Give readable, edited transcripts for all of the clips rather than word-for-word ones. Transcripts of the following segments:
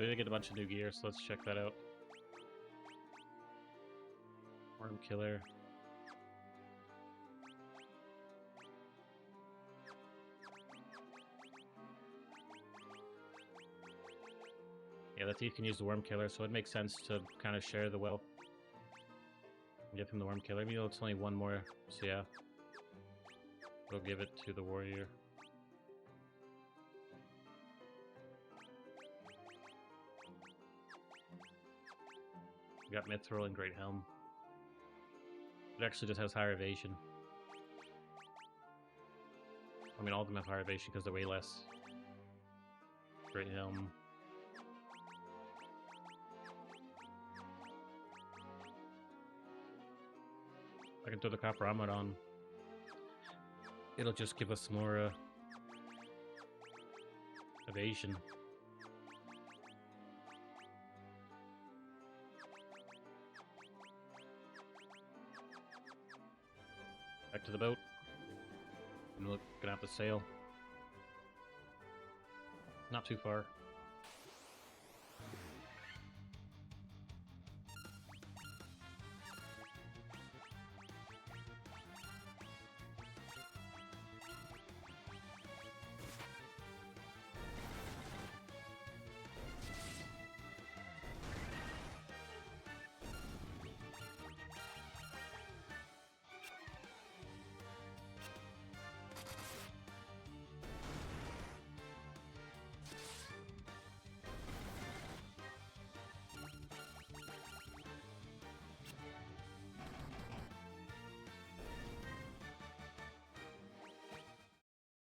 We did get a bunch of new gear, so let's check that out. Worm Killer. Yeah, the thief can use the Worm Killer, so it makes sense to kind of share the wealth. Give him the Worm Killer. Maybe it's only one more, so yeah. We'll give it to the warrior. We got Mithril and Great Helm. It actually just has higher evasion. I mean, all of them have higher evasion because they're way less. Great Helm. I can throw the copper armor on. It'll just give us more evasion. Back to the boat. And we're gonna have to sail. Not too far.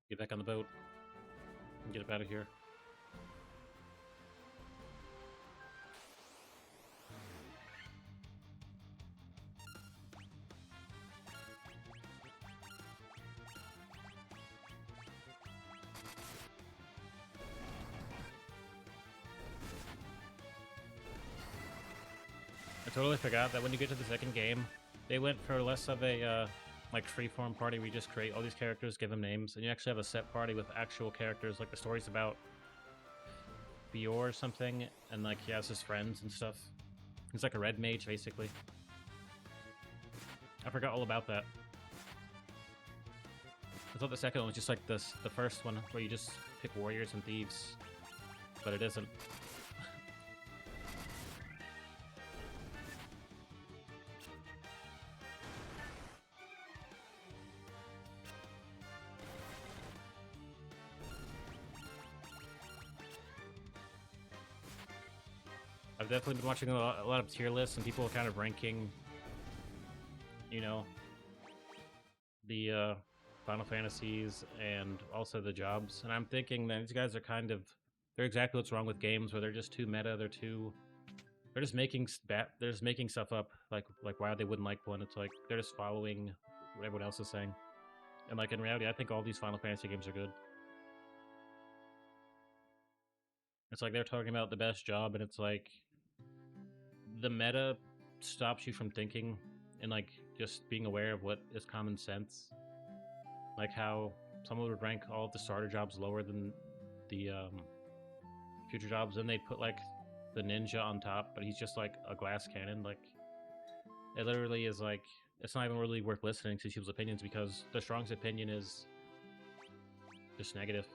Get back on the boat and get up out of here. I totally forgot that when you get to the second game, they went for less of a like freeform party. We just create all these characters, give them names, and you actually have a set party with actual characters. Like the story's about Bior or something, and like he has his friends and stuff. He's like a red mage, basically. I forgot all about that. I thought the second one was just like this, the first one, where you just pick warriors and thieves, but it isn't. I've definitely been watching a lot of tier lists and people kind of ranking, you know, the Final Fantasies and also the jobs. And I'm thinking that these guys are kind of, they're exactly what's wrong with games where they're just too meta. They're just making stuff up. Like why they wouldn't like one. It's like they're just following what everyone else is saying. And like in reality, I think all these Final Fantasy games are good. It's like they're talking about the best job, and it's like the meta stops you from thinking and like just being aware of what is common sense. Like how someone would rank all of the starter jobs lower than the future jobs, and they put like the ninja on top, but he's just like a glass cannon. Like it literally is like it's not even really worth listening to people's opinions because the strongest opinion is just negative.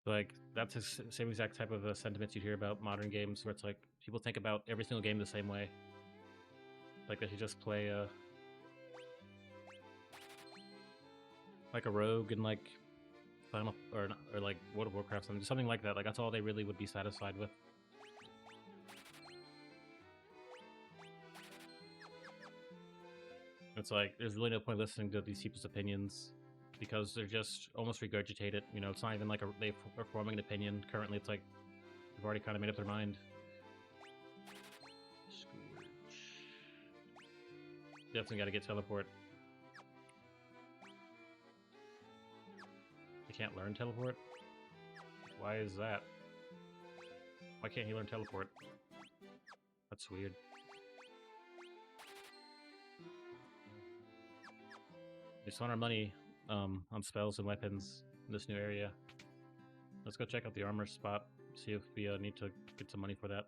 Like that's the same exact type of sentiments you hear about modern games, where it's like people think about every single game the same way. Like they should just play like a rogue in like Final or like World of Warcraft, something like that. Like that's all they really would be satisfied with. It's like there's really no point listening to these people's opinions because they're just almost regurgitated. You know, it's not even like they're forming an opinion. Currently, it's like they've already kind of made up their mind. Scourge. Definitely gotta get teleport. I can't learn teleport? Why is that? Why can't he learn teleport? That's weird. We spent our money on spells and weapons in this new area. Let's go check out the armor spot, see if we need to get some money for that.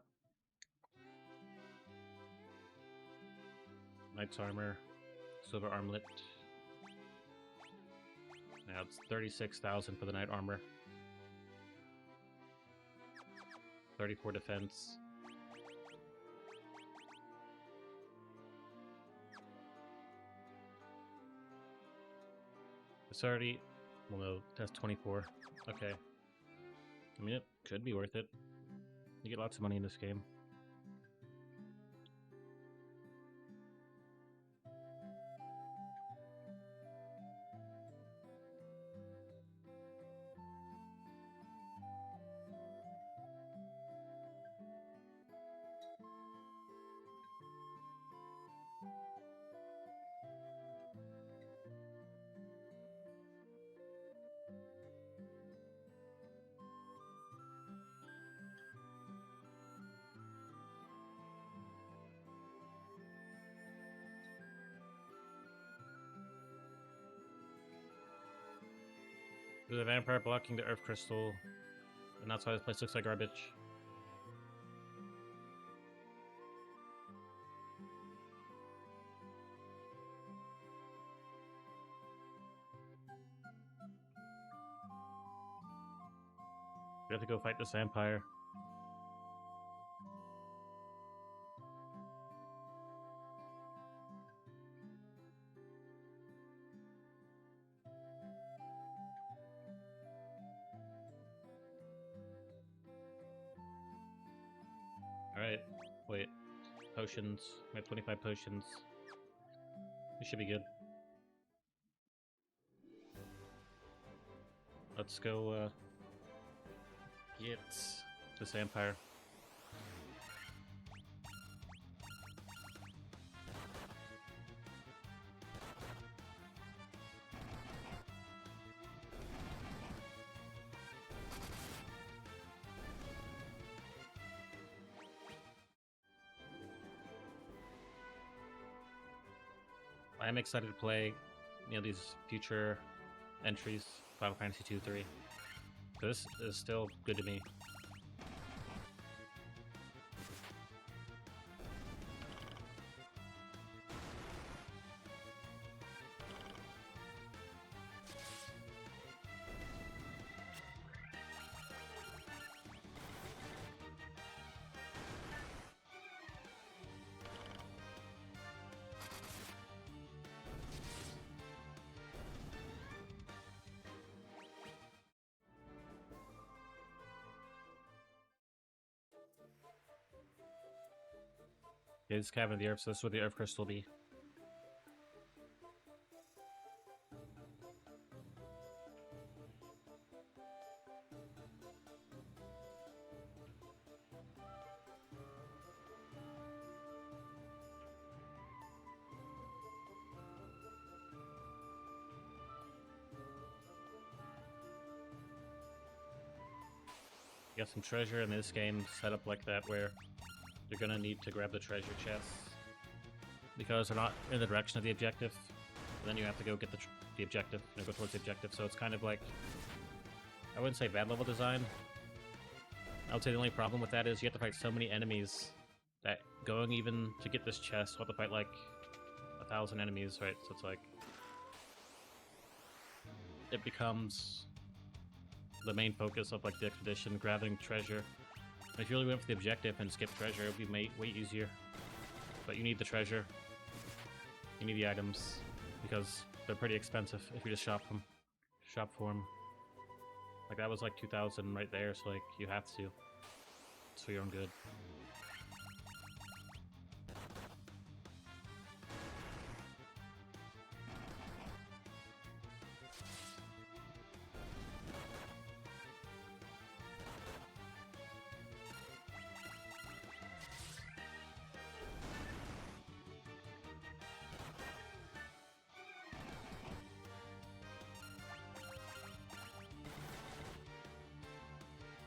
Knight's armor, silver armlet. Now it's 36,000 for the knight armor. 34 defense. It's already... well, no, that's 24. Okay. I mean, it could be worth it. You get lots of money in this game. There's a vampire blocking the earth crystal, and that's why this place looks like garbage. We have to go fight this vampire. Alright, wait. Potions. We have 25 potions. We should be good. Let's go, get this vampire. I am excited to play, these future entries, Final Fantasy 2, 3. This is still good to me. Okay, this is Cavern of the Earth, so this is where the Earth Crystal will be. You got some treasure in this game set up like that where you're gonna need to grab the treasure chests because they're not in the direction of the objective. And then you have to go get the objective, go towards the objective. So it's kind of like, I wouldn't say bad level design. I would say the only problem with that is you have to fight so many enemies that going even to get this chest, you have to fight like 1,000 enemies, right? So it's like, it becomes the main focus of like the expedition, grabbing treasure. If you really went for the objective and skip treasure, it would be way easier. But you need the treasure. You need the items because they're pretty expensive if you just shop for them. Like that was like 2,000 right there, so like you have to. It's for your own good.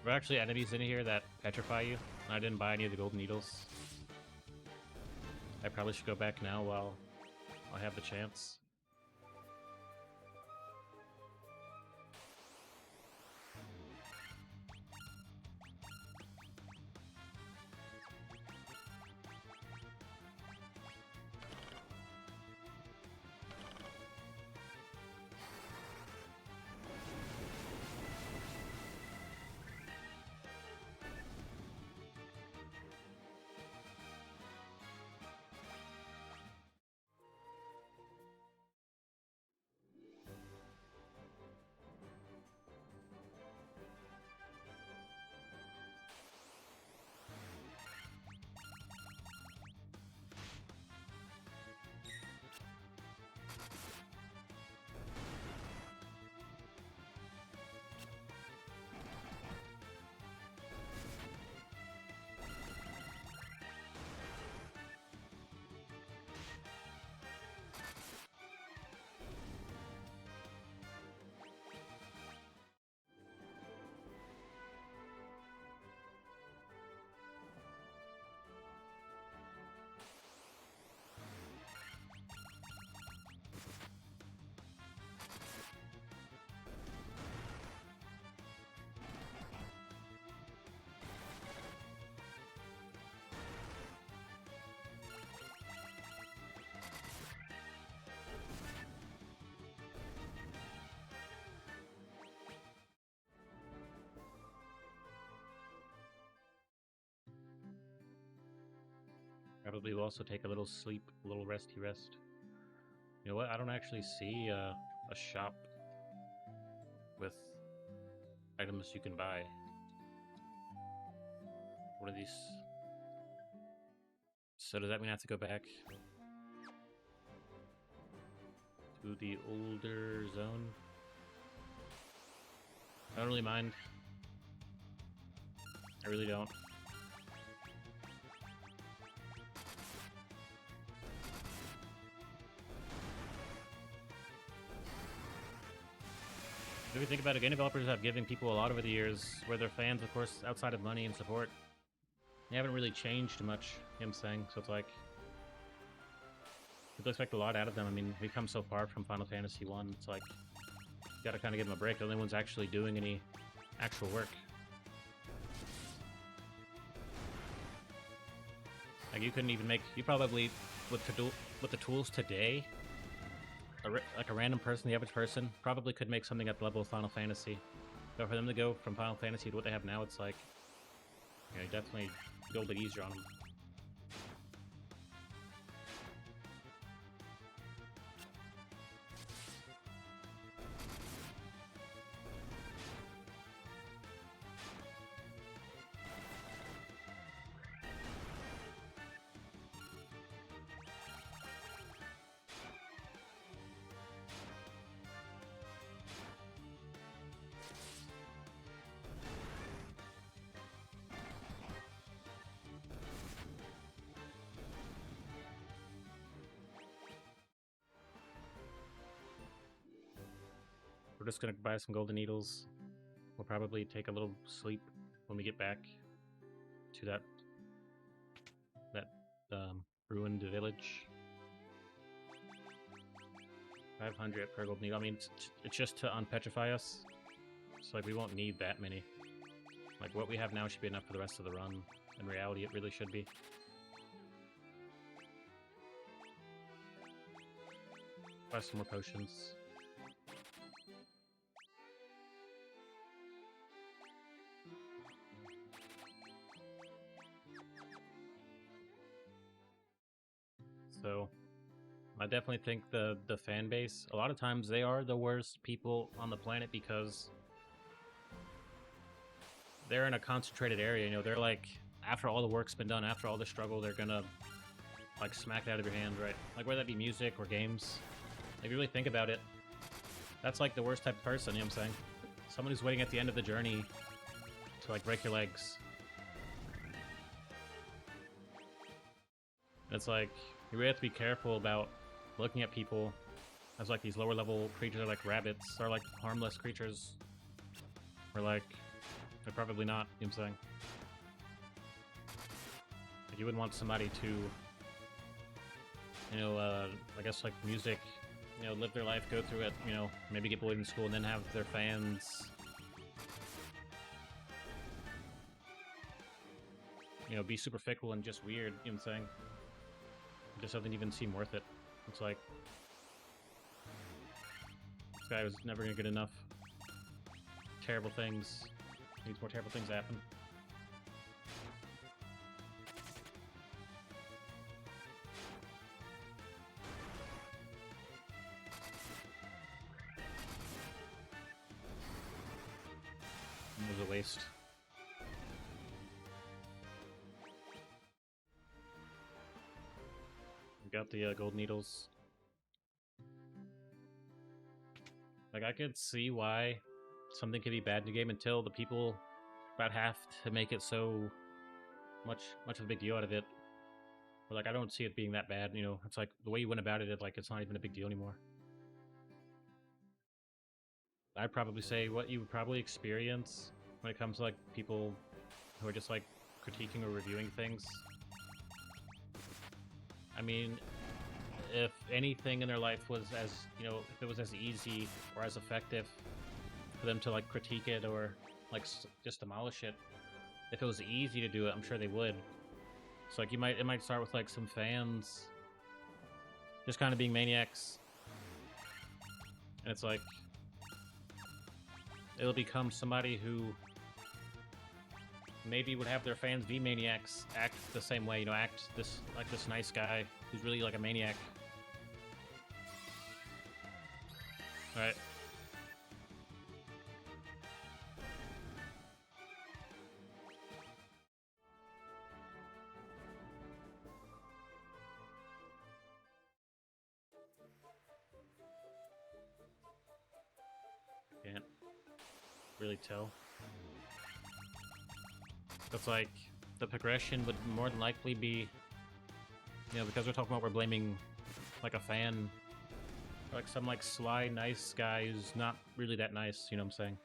There are actually enemies in here that petrify you. I didn't buy any of the golden needles. I probably should go back now while I have the chance. Probably will also take a little sleep, a little resty rest. You know what? I don't actually see a shop with items you can buy. What are these? So does that mean I have to go back to the older zone? I don't really mind. I really don't. If you think about it, game developers have given people a lot over the years, where they're fans, of course, outside of money and support. They haven't really changed much, you know what I'm saying? So it's like, people expect a lot out of them. I mean, we come so far from Final Fantasy 1, it's like, you gotta kind of give them a break. The only one's actually doing any actual work. Like, you couldn't even make, you probably, with the tools today, like a random person, the average person, probably could make something at the level of Final Fantasy. But for them to go from Final Fantasy to what they have now, it's like, you know, definitely build it easier on them. We're just gonna buy some golden needles. We'll probably take a little sleep when we get back to that ruined village. 500 per gold needle. I mean, it's just to unpetrify us. So like, we won't need that many. Like, what we have now should be enough for the rest of the run. In reality, it really should be. Buy some more potions. So, I definitely think the fan base, a lot of times they are the worst people on the planet because they're in a concentrated area. You know, they're like, after all the work's been done, after all the struggle, they're gonna like smack it out of your hand, right? Like, whether that be music or games. If you really think about it, that's like the worst type of person, you know what I'm saying? Someone who's waiting at the end of the journey to like break your legs. It's like, you really have to be careful about looking at people as like these lower level creatures, are like rabbits, are like harmless creatures. Or like, But probably not, you know what I'm saying? Like, you wouldn't want somebody to, you know, I guess like music, you know, live their life, go through it, you know, maybe get bullied in school, and then have their fans, you know, be super fickle and just weird, you know what I'm saying? It just doesn't even seem worth it. It's like, this guy was never gonna get enough terrible things. Needs more terrible things to happen. It was a waste. We got the gold needles. Like, I could see why something could be bad in the game until the people about have to make it so much of a big deal out of it. But like, I don't see it being that bad, you know. It's like the way you went about it, like it's not even a big deal anymore. I'd probably say what you would probably experience when it comes to like people who are just like critiquing or reviewing things. I mean, if anything in their life was as, you know, if it was as easy or as effective for them to like critique it or like just demolish it, if it was easy to do it, I'm sure they would. So like, it might start with like some fans just kind of being maniacs, and it's like it'll become somebody who maybe would have their fans be maniacs, act the same way, you know, act this like this nice guy who's really like a maniac. All right. Can't really tell. It's like the progression would more than likely be, you know, because we're talking about we're blaming like a fan, or like some like sly nice guy who's not really that nice, you know what I'm saying?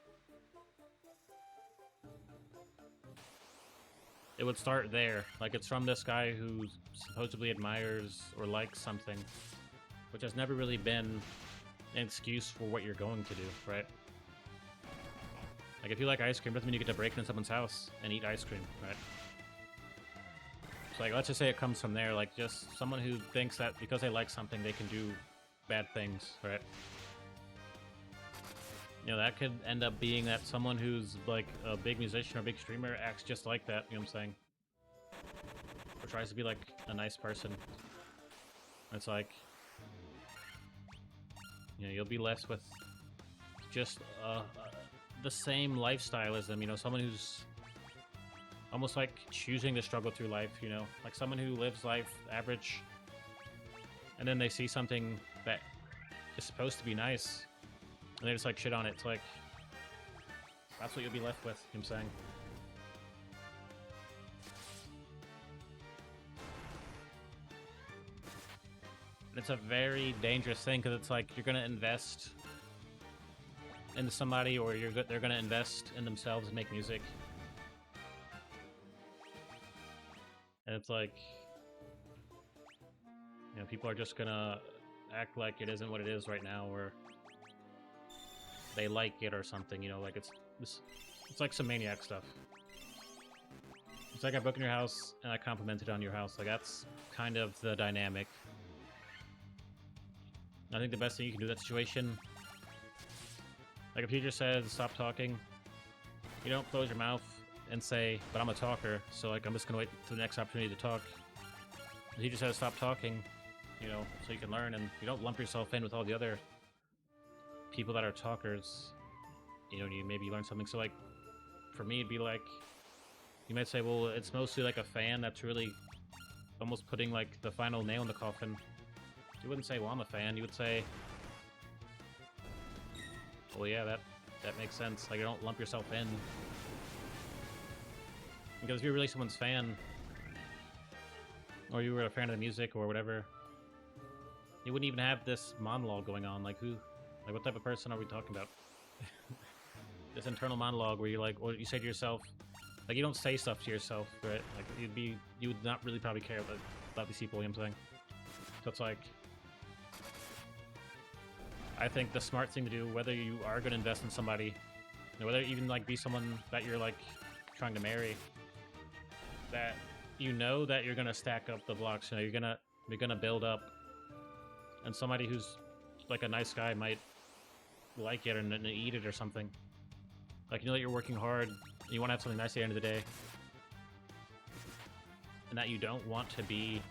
It would start there. Like, it's from this guy who supposedly admires or likes something, which has never really been an excuse for what you're going to do, right? Like, if you like ice cream, doesn't mean you get to break into someone's house and eat ice cream, right? So, like, let's just say it comes from there, like, just someone who thinks that because they like something, they can do bad things, right? You know, that could end up being that someone who's, like, a big musician or big streamer acts just like that, you know what I'm saying? Or tries to be, like, a nice person. It's like, you know, you'll be left with just the same lifestyle as them, you know, someone who's almost like choosing to struggle through life, you know, like someone who lives life average, and then they see something that is supposed to be nice, and they just like shit on it. It's like, that's what you'll be left with, you know what I'm saying? And it's a very dangerous thing, because it's like you're gonna invest into somebody, or they're gonna invest in themselves and make music, and it's like, you know, people are just gonna act like it isn't what it is right now, or they like it or something, you know, like it's like some maniac stuff. It's like I broke in your house and I complimented on your house. Like, that's kind of the dynamic. I think the best thing you can do in that situation, like if he just says stop talking, you don't close your mouth and say, but I'm a talker, so like I'm just gonna wait for the next opportunity to talk. He just says stop talking, you know, so you can learn, and you don't lump yourself in with all the other people that are talkers. You know, you maybe learn something. So like, for me, it'd be like, you might say, well, it's mostly like a fan that's really almost putting like the final nail in the coffin. You wouldn't say, well, I'm a fan. You would say, well, yeah, that makes sense. Like, you don't lump yourself in. Because if you're really someone's fan, or you were a fan of the music or whatever, you wouldn't even have this monologue going on. Like, what type of person are we talking about? this internal monologue where you like, or you say to yourself, like you don't say stuff to yourself, right? Like you would not really probably care about these people. You know what I'm saying? So it's like, I think the smart thing to do, whether you are going to invest in somebody, you know, whether even like be someone that you're like trying to marry, that you know that you're going to stack up the blocks. You know, you're gonna build up, and somebody who's like a nice guy might like it and eat it or something. Like, you know that you're working hard, and you want to have something nice at the end of the day, and that you don't want to be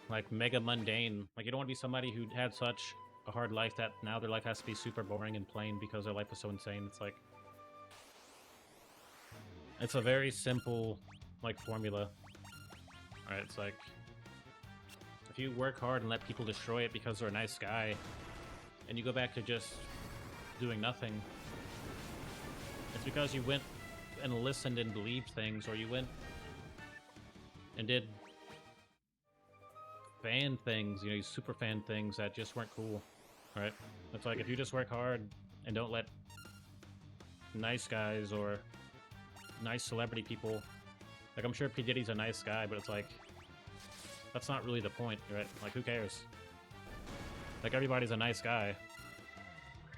like mega mundane. Like, you don't want to be somebody who had such a hard life that now their life has to be super boring and plain because their life was so insane. It's like, it's a very simple like formula. Alright, it's like, if you work hard and let people destroy it because they're a nice guy, and you go back to just doing nothing, it's because you went and listened and believed things, or you went and did fan things, you know, super fan things that just weren't cool, right? It's like, if you just work hard and don't let nice guys or nice celebrity people, like, I'm sure P. Diddy's a nice guy, but it's like, that's not really the point, right? Like, who cares? Like, everybody's a nice guy,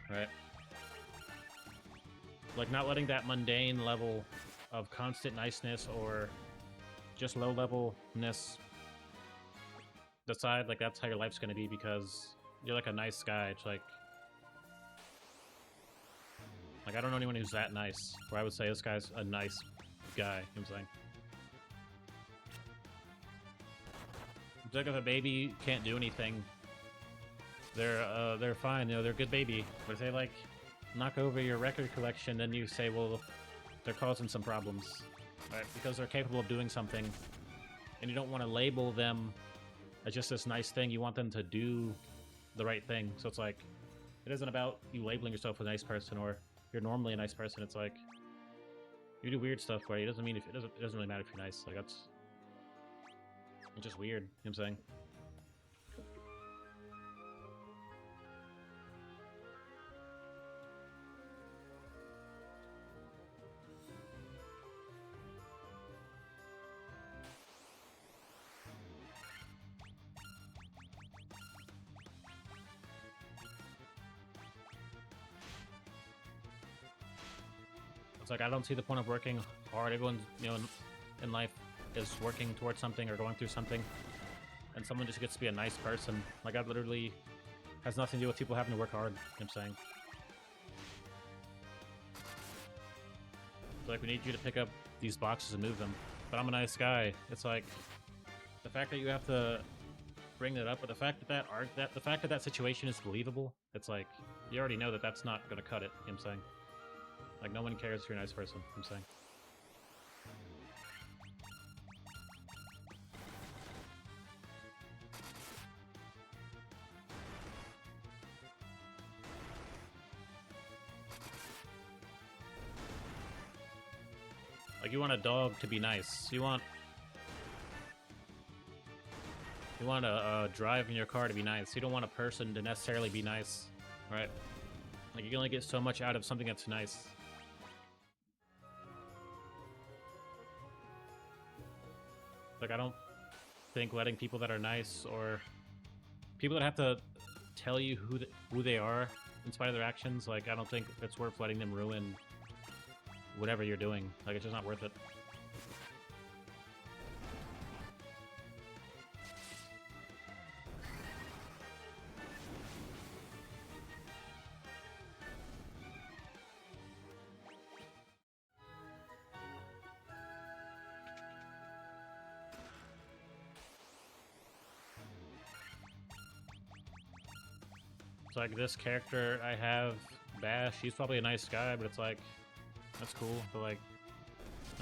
right? Like, not letting that mundane level of constant niceness or just low levelness decide, like, that's how your life's gonna be because you're like a nice guy. It's like I don't know anyone who's that nice where I would say this guy's a nice guy. You know what I'm saying? It's like if a baby can't do anything, they're fine, you know, they're a good baby. But if they like knock over your record collection, then you say, well, they're causing some problems, right? Because they're capable of doing something, and you don't want to label them as just this nice thing. You want them to do the right thing. So it's like, it isn't about you labeling yourself a nice person or you're normally a nice person. It's like, you do weird stuff, right? It doesn't mean if it doesn't really matter if you're nice. Like, it's just weird. You know what I'm saying? It's like, I don't see the point of working hard. Everyone, you know, in life is working towards something or going through something, and someone just gets to be a nice person. Like, that literally has nothing to do with people having to work hard. You know what I'm saying? It's like, we need you to pick up these boxes and move them. But I'm a nice guy. It's like, the fact that you have to bring that up, but the fact that that situation is believable, it's like, you already know that that's not going to cut it. You know what I'm saying? Like, no one cares if you're a nice person. You know what I'm saying? Like, you want a dog to be nice. You want a drive in your car to be nice. You don't want a person to necessarily be nice, right? Like, you can only get so much out of something that's nice. Like, I don't think letting people that are nice or people that have to tell you who they are in spite of their actions, like, I don't think it's worth letting them ruin whatever you're doing. Like, it's just not worth it. It's like, this character I have, Bash, he's probably a nice guy, but it's like, that's cool, but like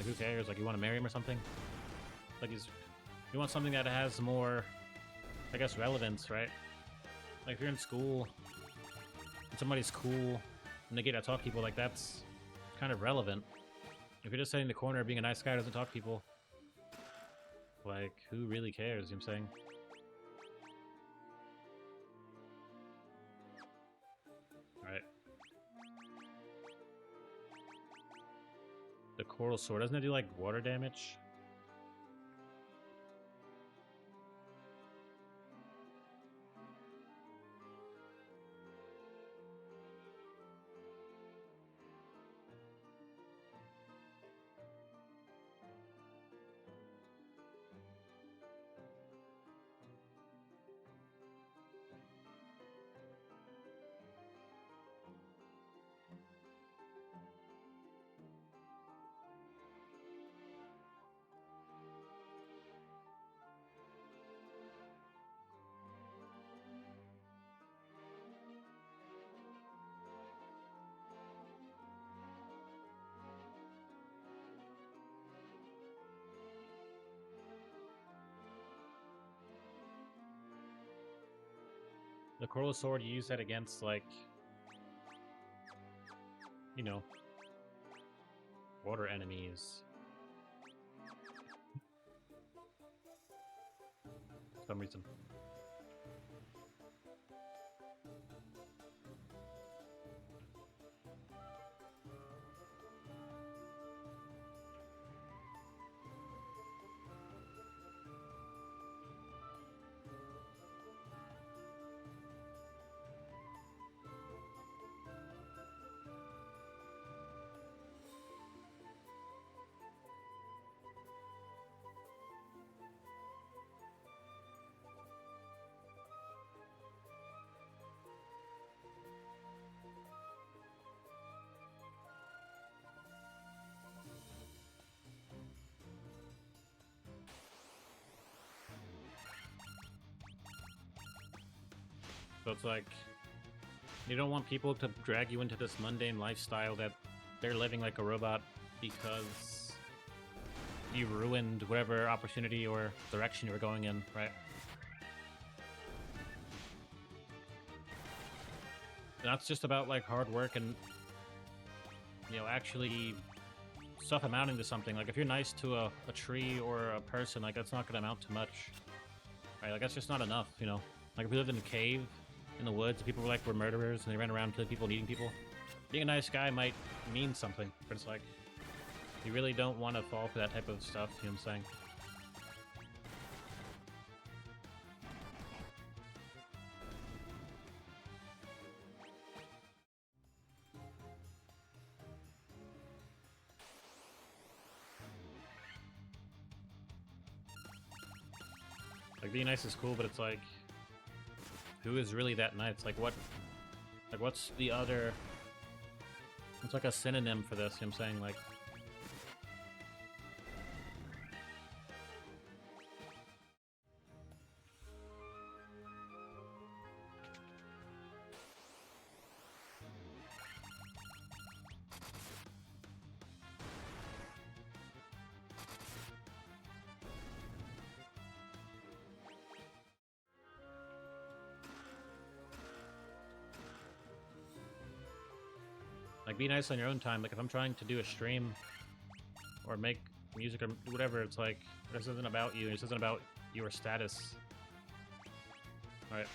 who cares? Like, you want to marry him or something? Like, you want something that has more, I guess, relevance, right? Like, if you're in school and somebody's cool and they get to talk to people, like, that's kind of relevant. If you're just sitting in the corner being a nice guy who doesn't talk to people, like, who really cares? You know what I'm saying? Right. Coral Sword, doesn't it do like water damage? The Coral Sword, you use that against, like, you know, water enemies. For some reason. So it's like, you don't want people to drag you into this mundane lifestyle that they're living like a robot because you ruined whatever opportunity or direction you were going in, right? And that's just about like hard work and, you know, actually stuff amounting to something. Like if you're nice to a tree or a person, like that's not going to amount to much, right? Like that's just not enough, you know? Like if we lived in a cave in the woods and people were murderers and they ran around killing people and eating people, being a nice guy might mean something, but it's like, you really don't want to fall for that type of stuff, you know what I'm saying? Like being nice is cool, but it's like, who is really that nice? Like what's the other, it's like a synonym for this, you know what I'm saying? Like, be nice on your own time. Like if I'm trying to do a stream or make music or whatever, it's like, this isn't about you, this isn't about your status. Alright.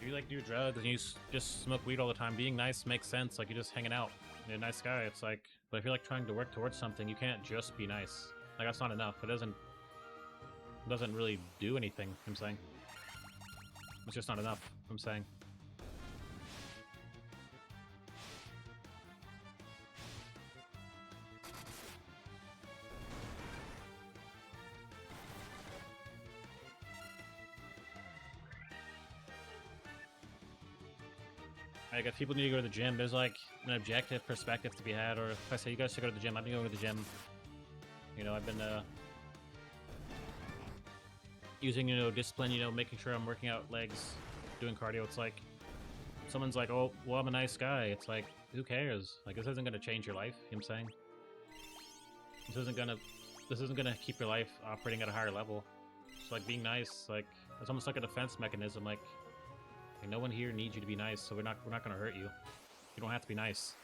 If you like do drugs and you just smoke weed all the time, being nice makes sense. Like you're just hanging out, you're a nice guy. It's like, but if you're like trying to work towards something, you can't just be nice. Like that's not enough. It doesn't really do anything. I'm saying it's just not enough. I'm saying. Like if people need to go to the gym, there's like an objective perspective to be had. Or if I say you guys should go to the gym, I've been going to the gym. You know, I've been using, you know, discipline, you know, making sure I'm working out legs, doing cardio. It's like someone's like, oh, well, I'm a nice guy. It's like, who cares? Like this isn't gonna change your life, you know what I'm saying? This isn't gonna keep your life operating at a higher level. It's like being nice, like it's almost like a defense mechanism, like no one here needs you to be nice, so we're not gonna hurt you. You don't have to be nice.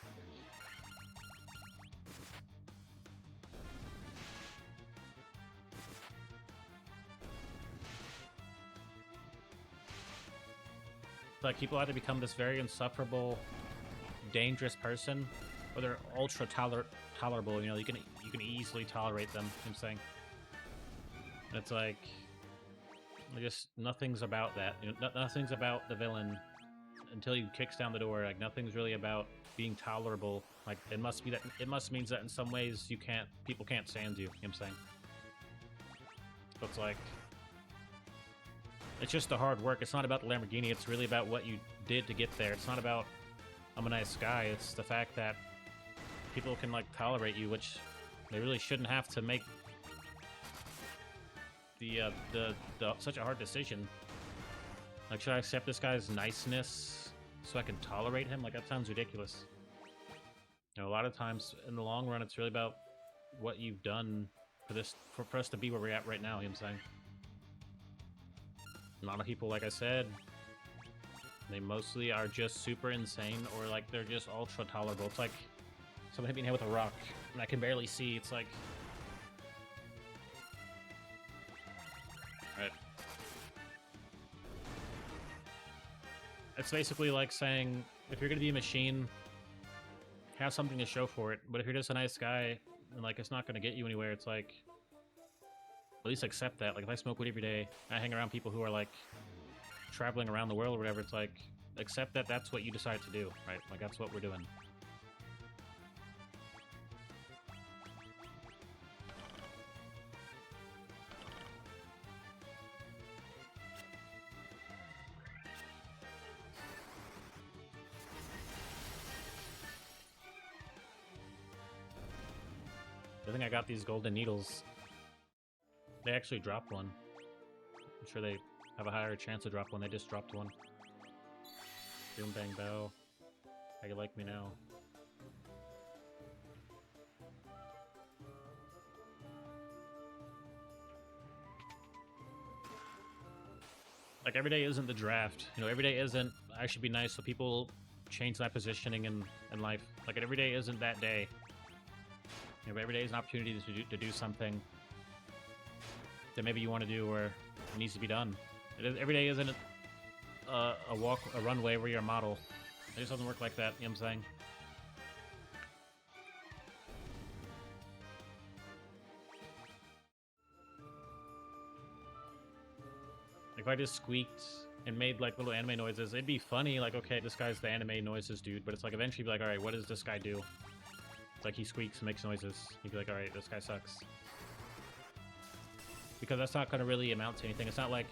Like, people either become this very insufferable, dangerous person, or they're ultra tolerable. You know, you can easily tolerate them. You know what I'm saying, and it's like, just nothing's about that. You know, nothing's about the villain until he kicks down the door. Like, nothing's really about being tolerable. Like, it must means that in some ways people can't stand you. You know what I'm saying? So it's like, it's just the hard work. It's not about the Lamborghini. It's really about what you did to get there. It's not about, I'm a nice guy. It's the fact that people can, like, tolerate you, which they really shouldn't have to make the such a hard decision. Like, should I accept this guy's niceness so I can tolerate him? Like, that sounds ridiculous. You know, a lot of times in the long run, it's really about what you've done for us to be where we're at right now. You know what I'm saying? A lot of people, like I said, they mostly are just super insane, or like they're just ultra tolerable. It's like someone hit me in the head with a rock and I can barely see. It's like, right. It's basically like saying, if you're gonna be a machine, have something to show for it. But if you're just a nice guy and like it's not gonna get you anywhere, it's like, at least accept that. Like, if I smoke weed every day, I hang around people who are like traveling around the world or whatever, it's like, accept that that's what you decide to do, right? Like, that's what we're doing. I think I got these golden needles. They actually dropped one. I'm sure they have a higher chance to drop one. They just dropped one. Boom, bang, bow. How you like me now? Like, every day isn't the draft. You know, every day isn't, I should be nice so people change my positioning in life. Like, every day isn't that day. You know, every day is an opportunity to do something that maybe you want to do or it needs to be done. Every day isn't a runway where you're a model. It just doesn't work like that, you know what I'm saying? Like, if I just squeaked and made like little anime noises, it'd be funny, like, okay, this guy's the anime noises dude, but it's like, eventually be like, alright, what does this guy do? It's like, he squeaks and makes noises. You'd be like, alright, this guy sucks. Because that's not going to really amount to anything. It's not like,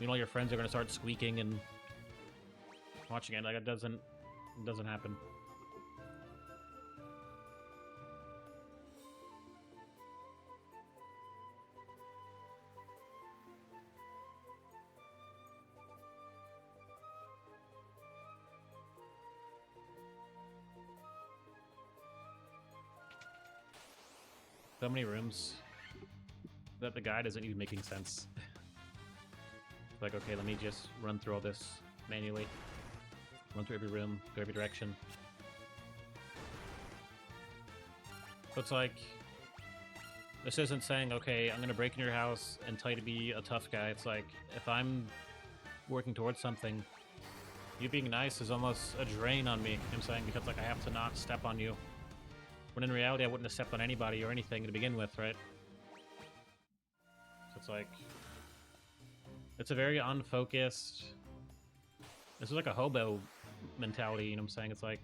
you know, all your friends are going to start squeaking and watching it. Like, it doesn't happen. So many rooms that the guide isn't even making sense. Like, okay, let me just run through all this manually. Run through every room, go every direction. So it's like, this isn't saying, okay, I'm gonna break into your house and tell you to be a tough guy. It's like, if I'm working towards something, you being nice is almost a drain on me, you know what I'm saying? Because, like, I have to not step on you. When in reality, I wouldn't have stepped on anybody or anything to begin with, right? So it's like, it's a very unfocused, this is like a hobo mentality, you know what I'm saying? It's like,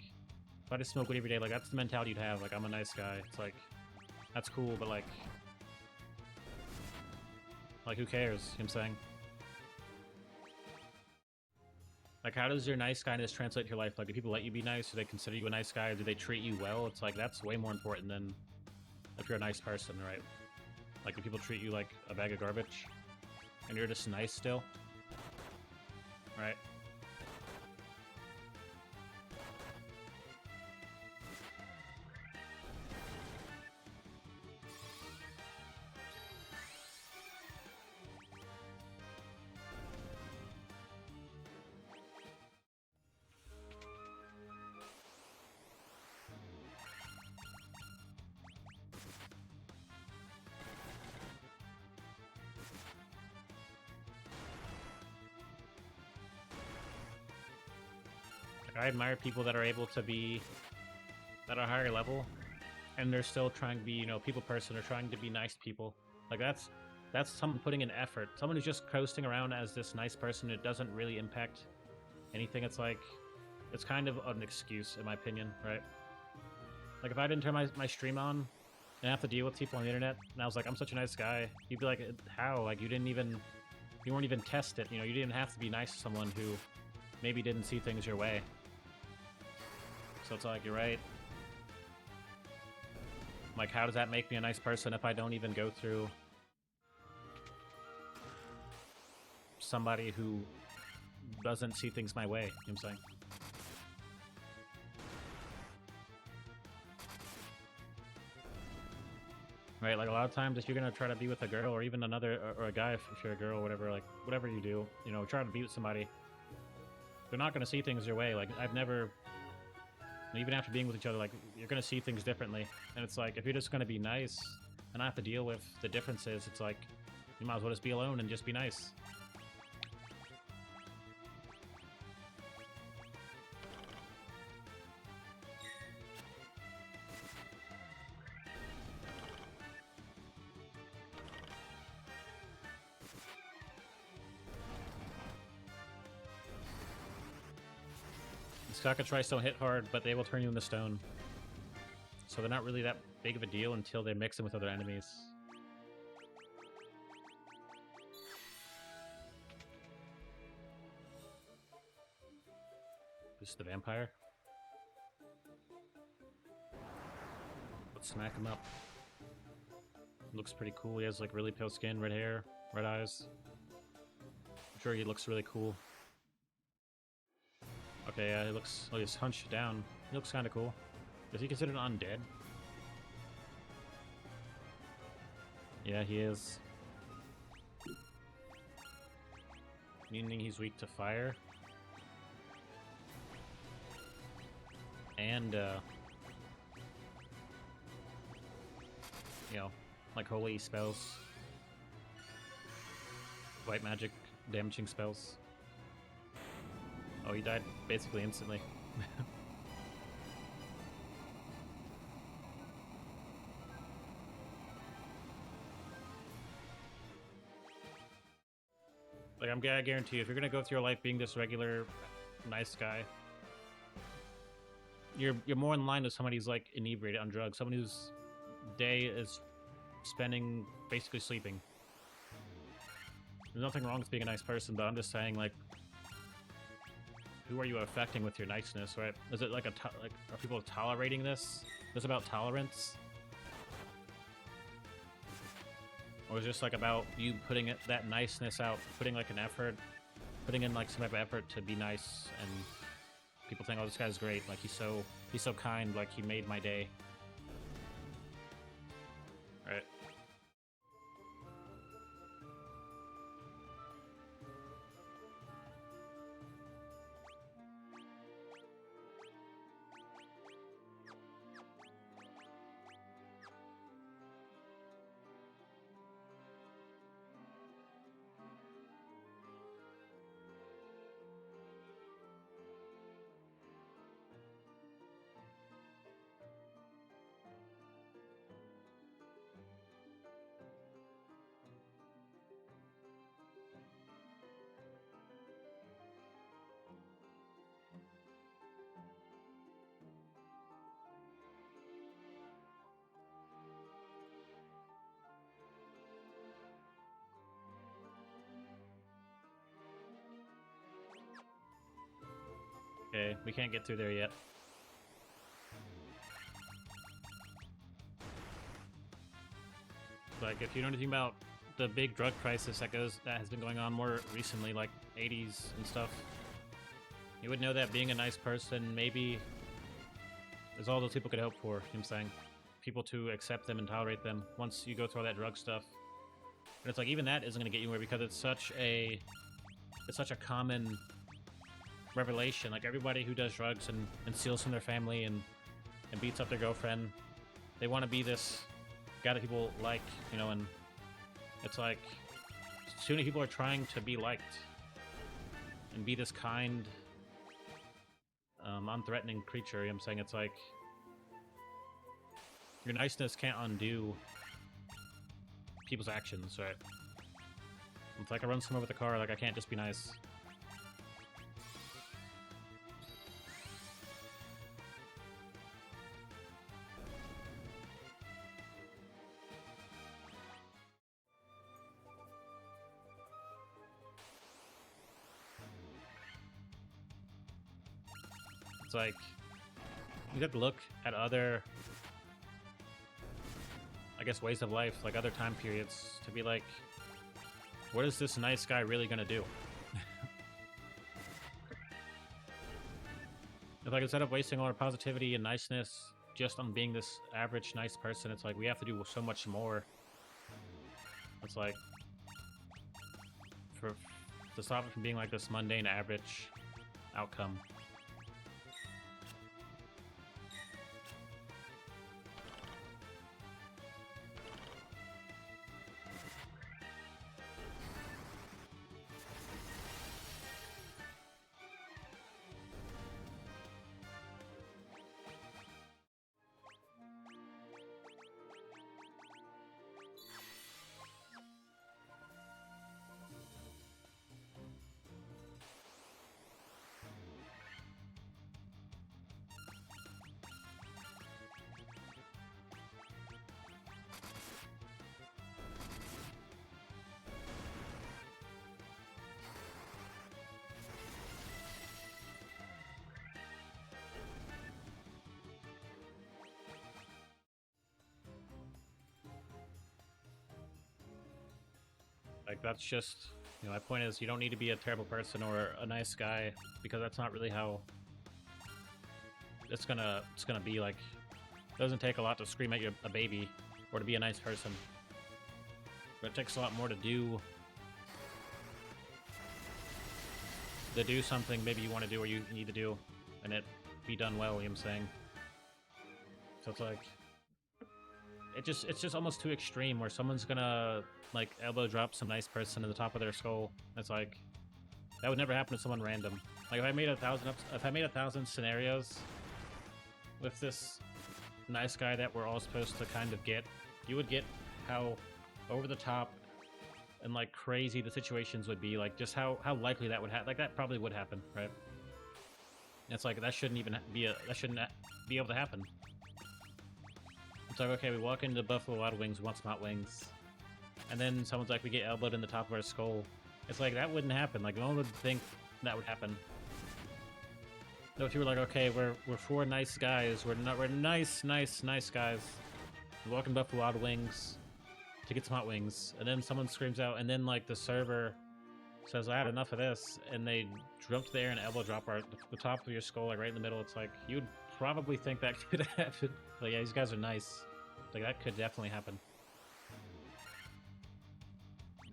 if I just smoke weed every day, like, that's the mentality you'd have. Like, I'm a nice guy. It's like, that's cool, but like, who cares? You know what I'm saying? Like, how does your nice guyness translate to your life? Like, do people let you be nice? Do they consider you a nice guy? Do they treat you well? It's like, that's way more important than if you're a nice person, right? Like, if people treat you like a bag of garbage and you're just nice still, right? I admire people that are able to be at a higher level, and they're still trying to be, you know, people person, or trying to be nice people. Like that's someone putting in effort. Someone who's just coasting around as this nice person, it doesn't really impact anything. It's like, it's kind of an excuse, in my opinion, right? Like, if I didn't turn my stream on and have to deal with people on the internet, and I was like, I'm such a nice guy, you'd be like, how? Like, you weren't even tested, you know, you didn't have to be nice to someone who maybe didn't see things your way. So it's like, you're right. Like, how does that make me a nice person if I don't even go through somebody who doesn't see things my way? You know what I'm saying? Right, like a lot of times if you're gonna try to be with a girl, or even another, or a guy if you're a girl, or whatever, like whatever you do, you know, try to be with somebody, they're not gonna see things your way. Like, I've never, even after being with each other, like, you're gonna see things differently. And it's like, if you're just gonna be nice and not have to deal with the differences, it's like, you might as well just be alone and just be nice. Cockatrice don't hit hard, but they will turn you into stone. So they're not really that big of a deal until they mix them with other enemies. This is the vampire. Let's smack him up. Looks pretty cool. He has like really pale skin, red hair, red eyes. I'm sure he looks really cool. Okay, yeah, he looks, oh, he's hunched down. He looks kind of cool. Is he considered undead? Yeah, he is. Meaning he's weak to fire. And, you know, like holy spells. White magic damaging spells. Oh, he died basically instantly. Like, I guarantee you, if you're gonna go through your life being this regular, nice guy, you're more in line with somebody who's like inebriated on drugs, someone whose day is spending basically sleeping. There's nothing wrong with being a nice person, but I'm just saying, like, who are you affecting with your niceness, right? Is it like like, are people tolerating this? Is this about tolerance? Or is it just like about you putting that niceness out, putting like an effort, putting in like some type of effort to be nice, and people think, oh, this guy's great, like he's so kind, like he made my day. Right. Okay, we can't get through there yet. Like, if you know anything about the big drug crisis that has been going on more recently, like 80s and stuff, you would know that being a nice person maybe is all those people could hope for, you know what I'm saying? People to accept them and tolerate them once you go through all that drug stuff. And it's like, even that isn't going to get you anywhere because it's such a common revelation. Like, everybody who does drugs and steals from their family and beats up their girlfriend, they want to be this guy that people like, you know, and it's like, too many people are trying to be liked and be this kind, unthreatening creature. You know what I'm saying? It's like your niceness can't undo people's actions, right? It's like I run somewhere with a car, like I can't just be nice. It's like you have to look at other, I guess, ways of life, like other time periods, to be like, what is this nice guy really gonna do? If like instead of wasting all our positivity and niceness just on being this average nice person, it's like we have to do so much more. It's like to stop it from being like this mundane average outcome. Like that's just, you know, my point is you don't need to be a terrible person or a nice guy, because that's not really how it's gonna be. Like, it doesn't take a lot to scream at a baby or to be a nice person, but it takes a lot more to do something maybe you want to do or you need to do, and it be done well. You know what I'm saying? So it's like it's just almost too extreme, where someone's gonna like elbow drop some nice person in the top of their skull. It's like that would never happen to someone random. Like if I made 1,000 scenarios with this nice guy that we're all supposed to kind of get, you would get how over the top and like crazy the situations would be. Like just how likely that would happen. Like that probably would happen, right? And it's like that shouldn't even that shouldn't be able to happen. It's like, okay, we walk into Buffalo Wild Wings, we want some hot wings, and then someone's like, we get elbowed in the top of our skull. It's like, that wouldn't happen. Like, no one would think that would happen. So if you were like, okay, we're four nice guys, we're nice guys, we walk in Buffalo Wild Wings to get some hot wings, and then someone screams out, and then like the server says, I had enough of this, and they jump there and elbow drop the top of your skull, like right in the middle. It's like, you'd probably think that could happen. Like, yeah, these guys are nice. Like, that could definitely happen.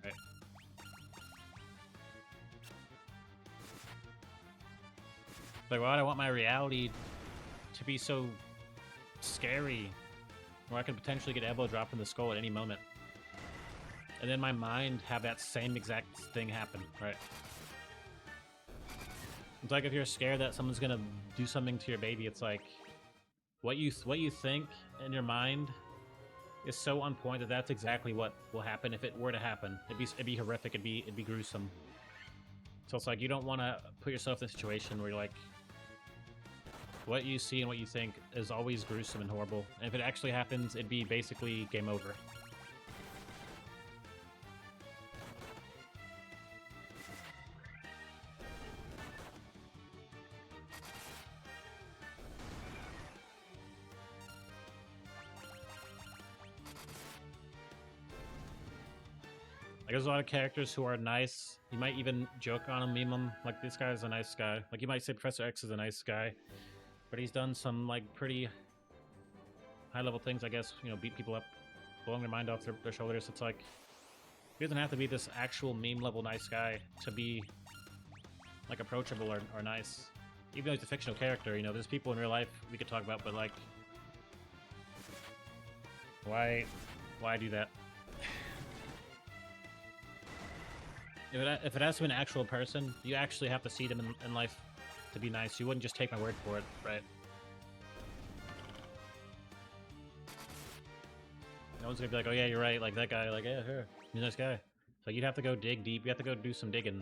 Right. Like, why do I want my reality to be so scary, where I could potentially get elbow dropped in the skull at any moment, and then my mind have that same exact thing happen, right? It's like if you're scared that someone's gonna do something to your baby, it's like what you think in your mind is so on point that that's exactly what will happen if it were to happen. It'd be horrific. It'd be gruesome. So it's like you don't want to put yourself in a situation where you're like, what you see and what you think is always gruesome and horrible. And if it actually happens, it'd be basically game over. Like, there's a lot of characters who are nice. You might even joke on them, meme them. Like, this guy's a nice guy. Like, you might say Professor X is a nice guy, but he's done some, like, pretty high-level things, I guess. You know, beat people up, blowing their mind off their shoulders. It's like, he doesn't have to be this actual meme-level nice guy to be, like, approachable or nice. Even though he's a fictional character, you know, there's people in real life we could talk about, but, like, why do that? If it has to be an actual person, you actually have to see them in life to be nice. You wouldn't just take my word for it, right? No one's gonna be like, oh yeah, you're right, like that guy, like, yeah, sure, he's a nice guy. So you'd have to go dig deep, you have to go do some digging.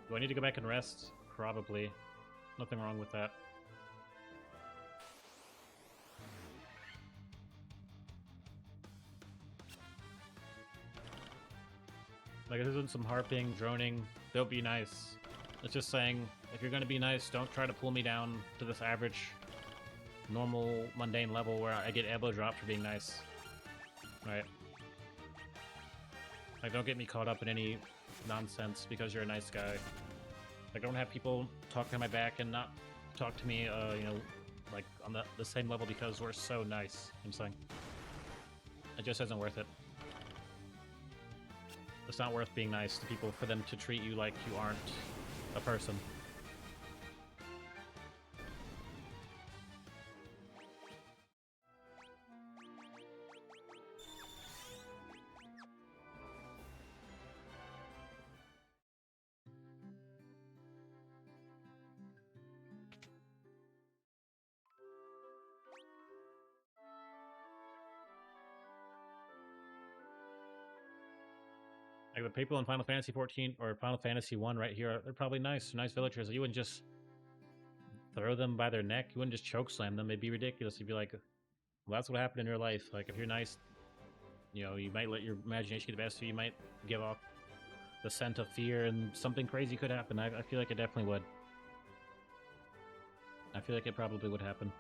Do I need to go back and rest? Probably. Nothing wrong with that. Like, this isn't some harping, droning, don't be nice. It's just saying, if you're gonna be nice, don't try to pull me down to this average, normal, mundane level where I get elbow dropped for being nice. Right? Like, don't get me caught up in any nonsense because you're a nice guy. Like, don't have people talk behind my back and not talk to me, you know, like, on the same level because we're so nice. I'm saying. It just isn't worth it. It's not worth being nice to people for them to treat you like you aren't a person. Like, the people in Final Fantasy 14 or Final Fantasy 1 right here, they're probably nice villagers. You wouldn't just throw them by their neck. You wouldn't just choke slam them. It'd be ridiculous. You'd be like, well, that's what happened in your life. Like, if you're nice, you know, you might let your imagination get the best of you. You might give off the scent of fear, and something crazy could happen. I feel like it definitely would. I feel like it probably would happen.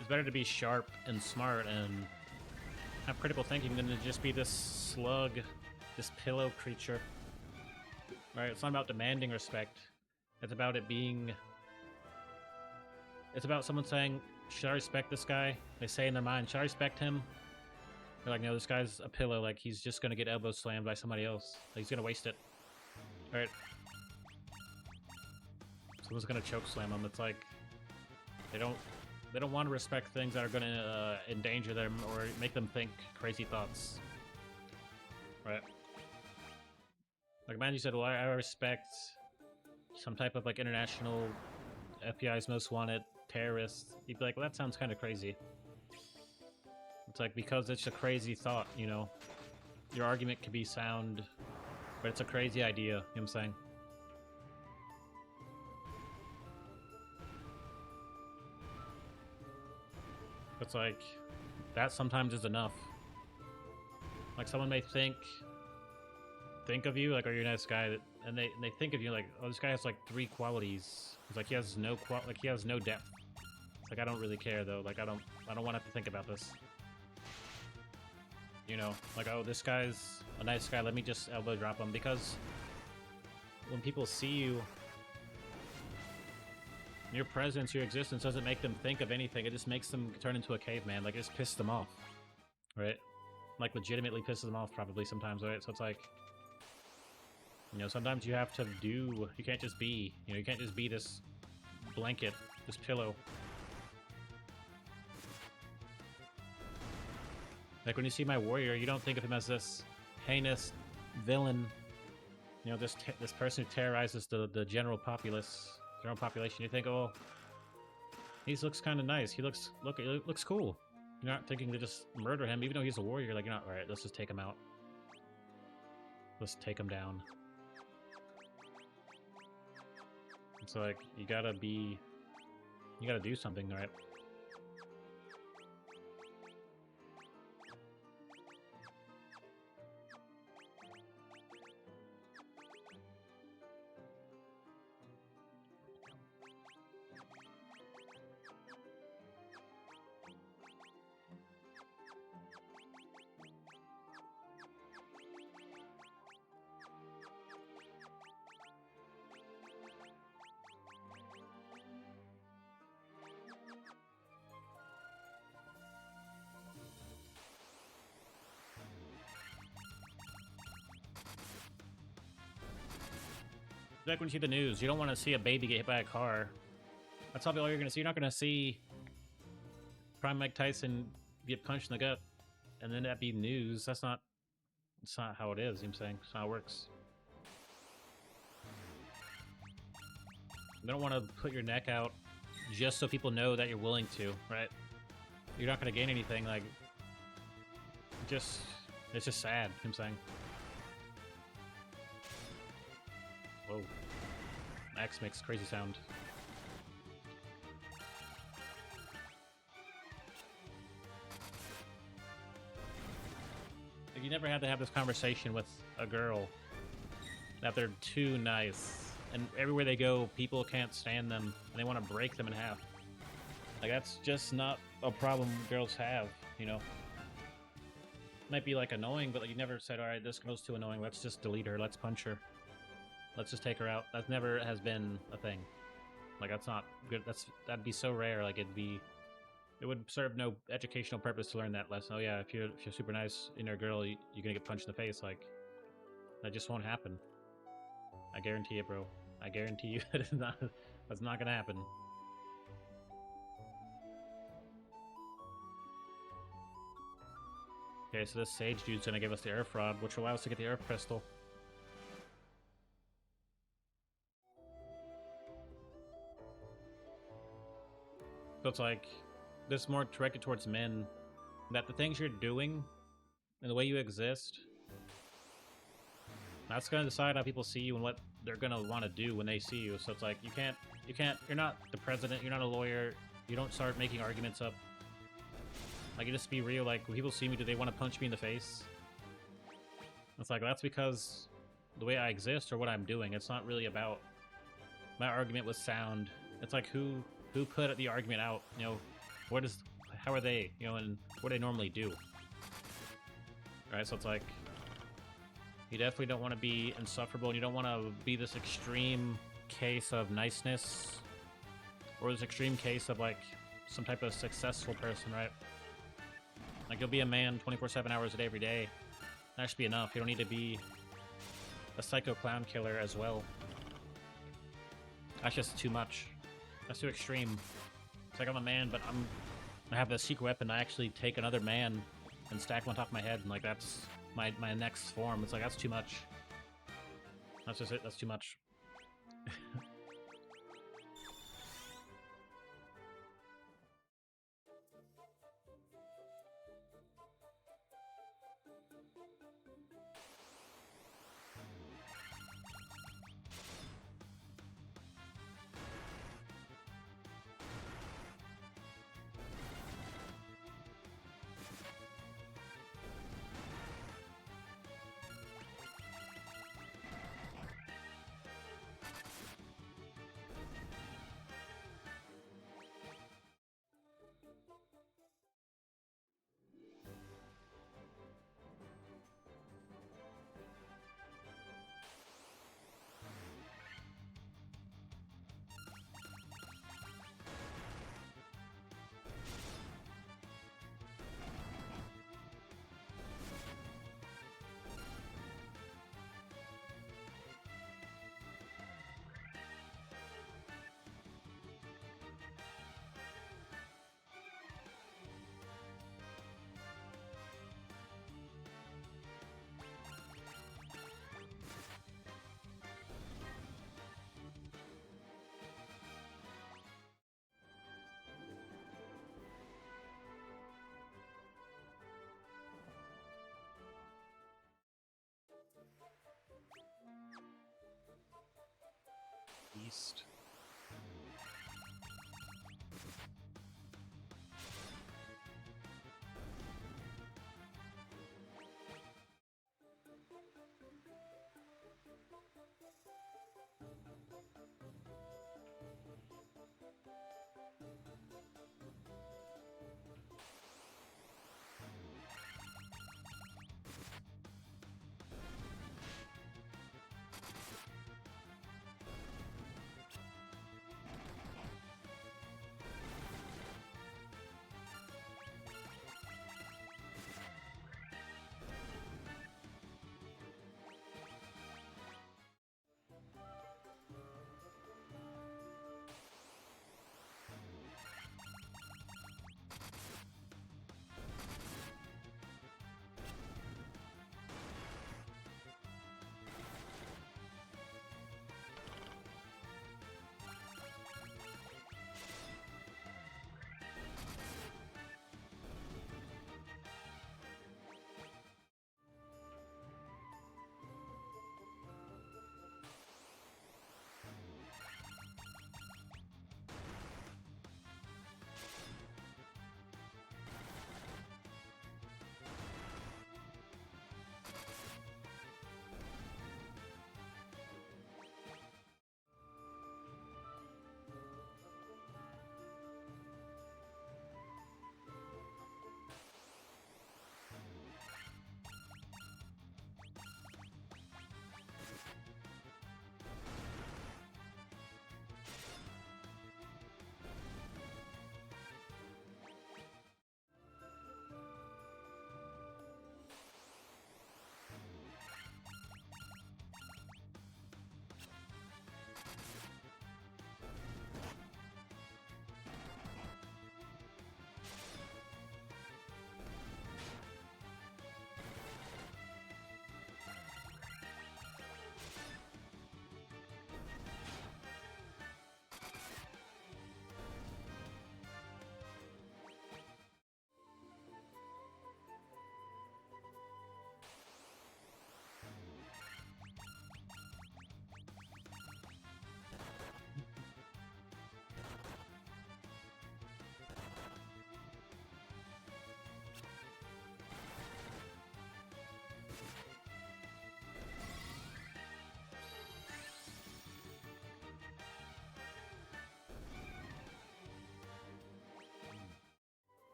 It's better to be sharp and smart and have critical thinking than to just be this slug, this pillow creature. Right? It's not about demanding respect. It's about it being... It's about someone saying, should I respect this guy? They say in their mind, should I respect him? They're like, no, this guy's a pillow. Like, he's just gonna get elbow slammed by somebody else. Like, he's gonna waste it. Right? Someone's gonna choke slam him. It's like... They don't want to respect things that are gonna endanger them or make them think crazy thoughts. Right? Like, man, you said, well, I respect some type of, like, international FBI's most wanted terrorist. You'd be like, well, that sounds kind of crazy. It's like, because it's a crazy thought, you know? Your argument could be sound, but it's a crazy idea, you know what I'm saying? It's like, that sometimes is enough. Like, someone may think of you, like, are you a nice guy? And they think of you like, oh, this guy has like 3 qualities. It's like, he has no he has no depth. It's like, I don't really care though. Like, I don't want to have to think about this. You know, like, oh, this guy's a nice guy. Let me just elbow drop him, because when people see you, your presence, your existence doesn't make them think of anything. It just makes them turn into a caveman. Like, it just pisses them off, right? Like, legitimately pisses them off probably sometimes, right? So it's like, you know, sometimes you have to do, you can't just be, you know, you can't just be this blanket, this pillow. Like, when you see my warrior, you don't think of him as this heinous villain, you know, this person who terrorizes the general populace, general population. You think, oh, he looks kind of nice. He looks cool. You're not thinking to just murder him, even though he's a warrior. You're like, you're not, all right, let's just take him out. Let's take him down. It's like, you gotta do something, right? like when you see the news, you don't want to see a baby get hit by a car. That's all you're gonna see. You're not gonna see Prime Mike Tyson get punched in the gut, and then that be news. That's not. It's not how it is. You know what I'm saying? It's not how it works. You don't want to put your neck out just so people know that you're willing to, right? You're not gonna gain anything. Like, it's just sad. You know what I'm saying? Whoa. X makes crazy sound. Like, you never had to have this conversation with a girl that they're too nice, and everywhere they go, people can't stand them, and they want to break them in half. Like, that's just not a problem girls have, you know? Might be, like, annoying, but like, you never said, alright, this girl's too annoying, let's just delete her, let's punch her. Let's just take her out. That never has been a thing. Like, that's not good. That'd be so rare. Like, it would serve no educational purpose to learn that lesson. Oh yeah, if you're super nice and you're a girl, you're gonna get punched in the face. Like, that just won't happen. I guarantee it, bro. I guarantee you that's not gonna happen. Okay, so this sage dude's gonna give us the earth rod, which will allow us to get the earth crystal. So it's like, this is more directed towards men, that the things you're doing and the way you exist, that's going to decide how people see you and what they're going to want to do when they see you. So it's like, you're not the president, you're not a lawyer, you don't start making arguments up. Like, you just be real, like, when people see me, do they want to punch me in the face? It's like, that's because the way I exist or what I'm doing, it's not really about my argument was sound. It's like, who put the argument out, you know, how are they, you know, and what do they normally do? Right, so it's like, you definitely don't want to be insufferable, and you don't want to be this extreme case of niceness, or this extreme case of, like, some type of successful person, right? Like, you'll be a man 24/7 hours a day, every day. That should be enough. You don't need to be a psycho clown killer as well. That's just too much. That's too extreme. It's like, I'm a man, but I have a secret weapon. I actually take another man and stack him on top of my head, and like, that's my next form. It's like, that's too much. That's just it. That's too much. East.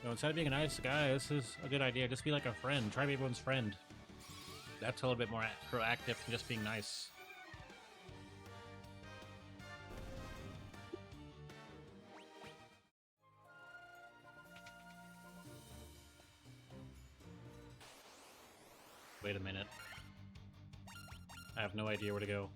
No, instead of being a nice guy, this is a good idea. Just be like a friend. Try to be everyone's friend. That's a little bit more proactive than just being nice. Wait a minute. I have no idea where to go.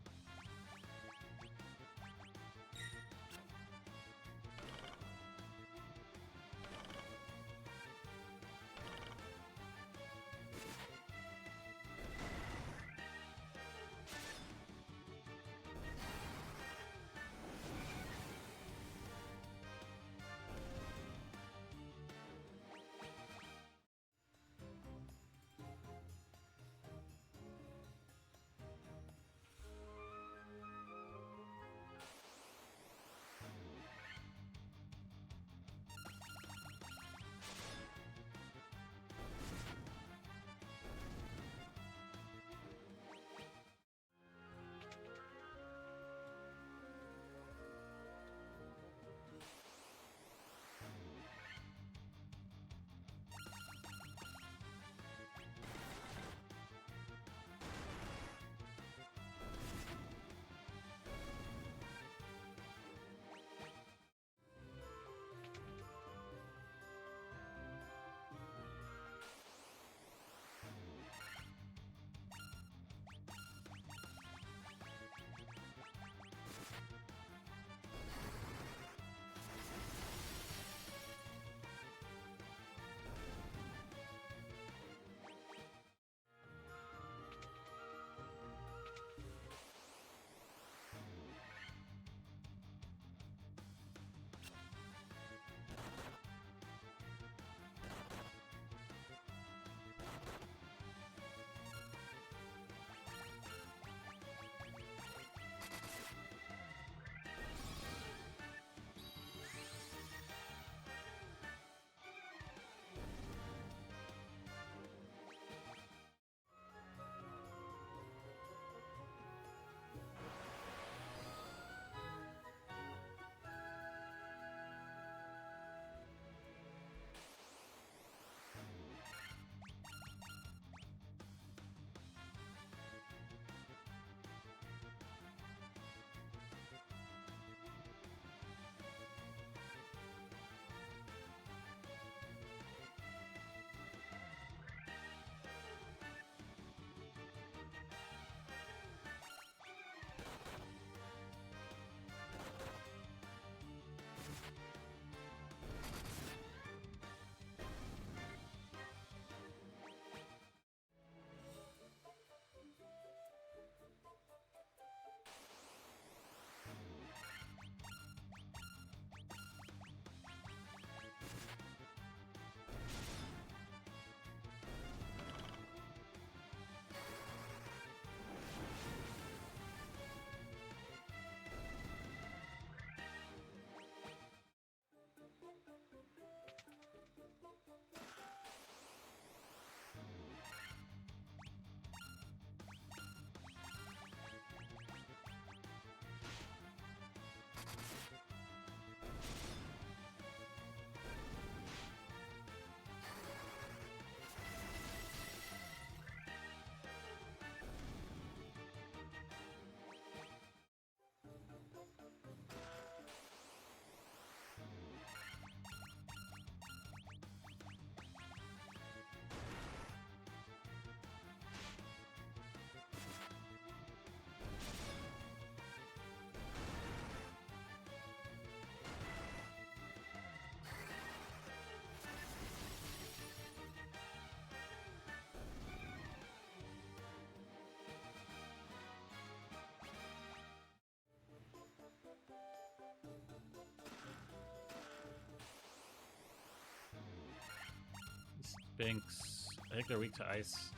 Sphinx. I think they're weak to ice.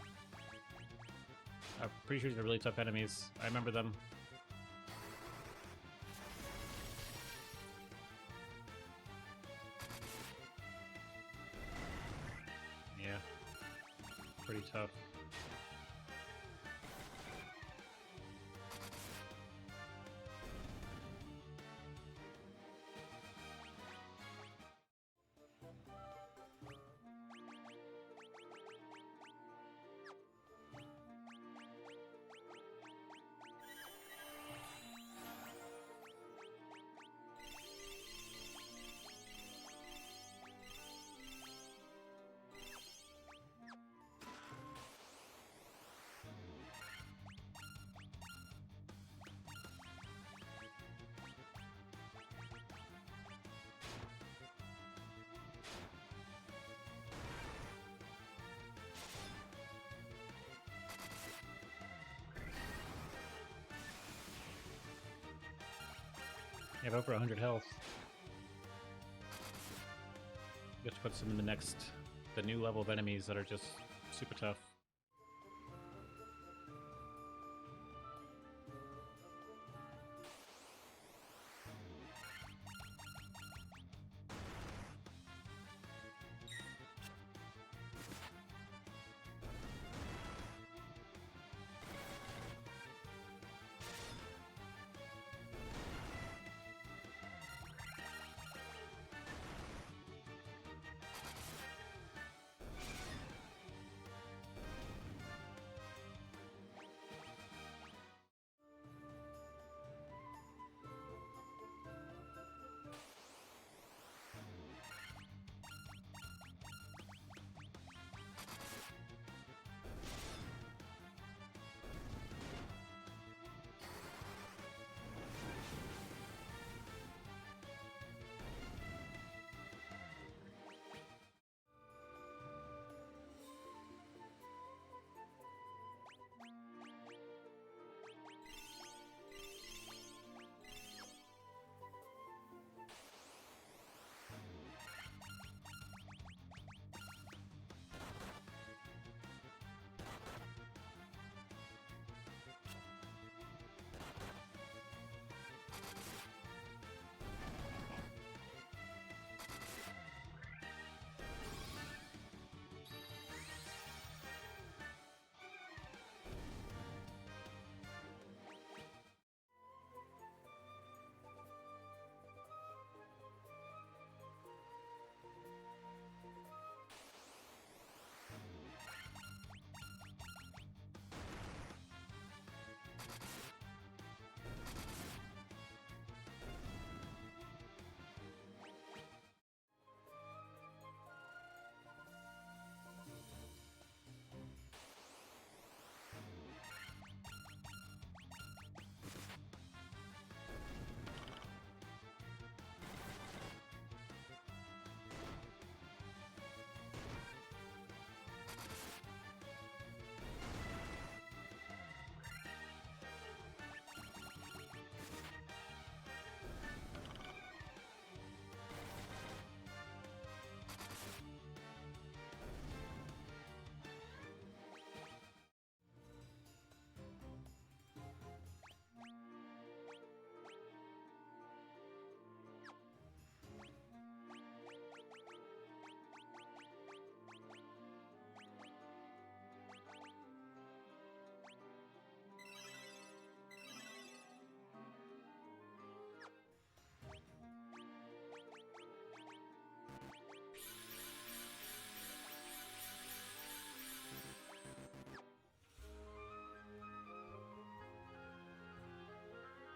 I'm pretty sure they're really tough enemies. I remember them. Yeah. Pretty tough. I have over 100 health. Which puts him in the new level of enemies that are just super tough.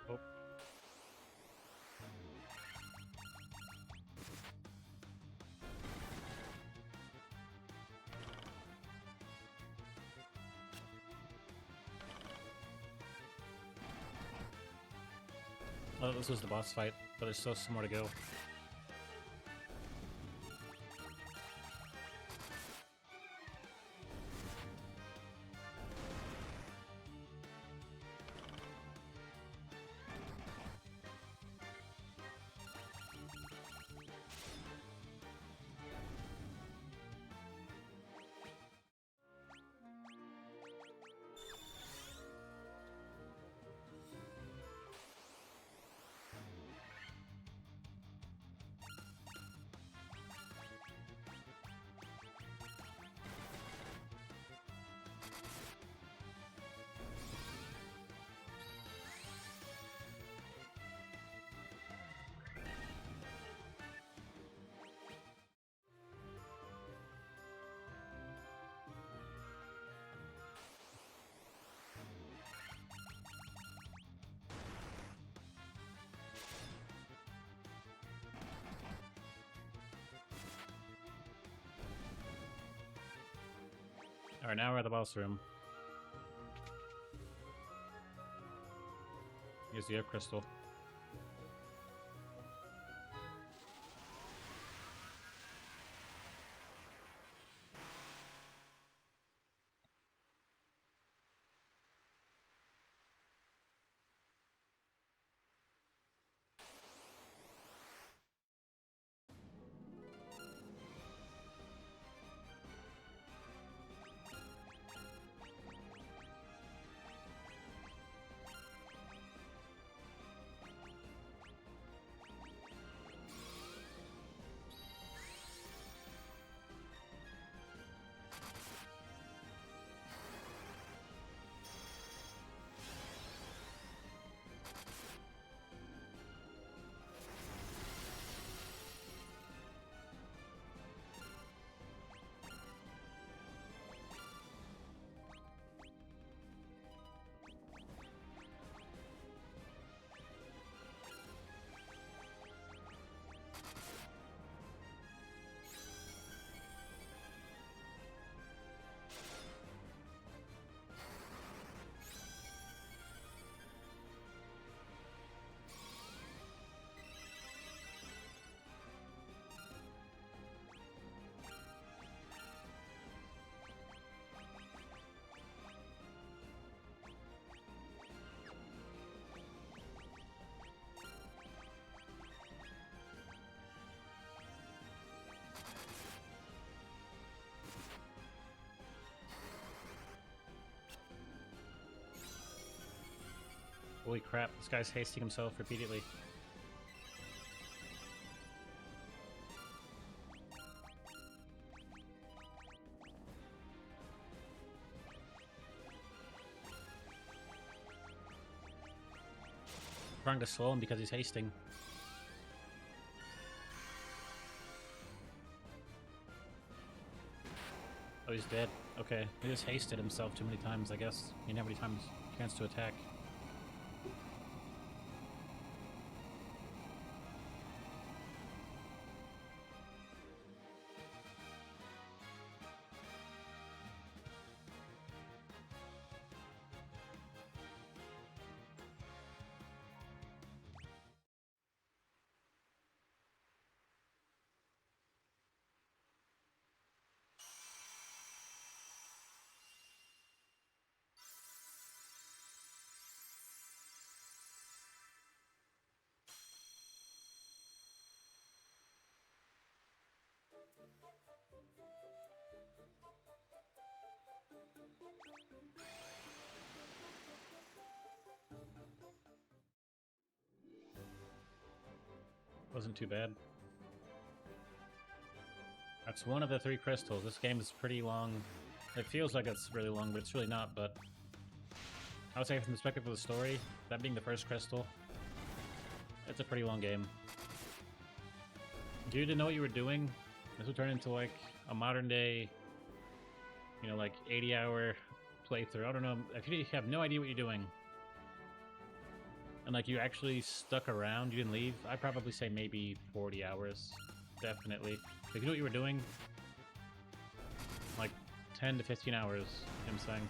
Oh. Oh, this was the boss fight, but there's still some more to go. Alright, now we're at the boss room. Here's the air crystal. Holy crap, this guy's hasting himself repeatedly. Trying to slow him because he's hasting. Oh, he's dead. Okay, he just hasted himself too many times, I guess. He didn't have any times chance to attack. Wasn't too bad. That's one of the 3 crystals. This game is pretty long. It feels like it's really long, but it's really not, but I would say from the perspective of the story, that being the first crystal, it's a pretty long game. If you didn't know what you were doing, this would turn into like a modern day, you know, like 80-hour playthrough. I don't know. If you have no idea what you're doing, and like you actually stuck around, you didn't leave, I'd probably say maybe 40 hours. Definitely. If you knew what you were doing, like 10 to 15 hours, you know what I'm saying?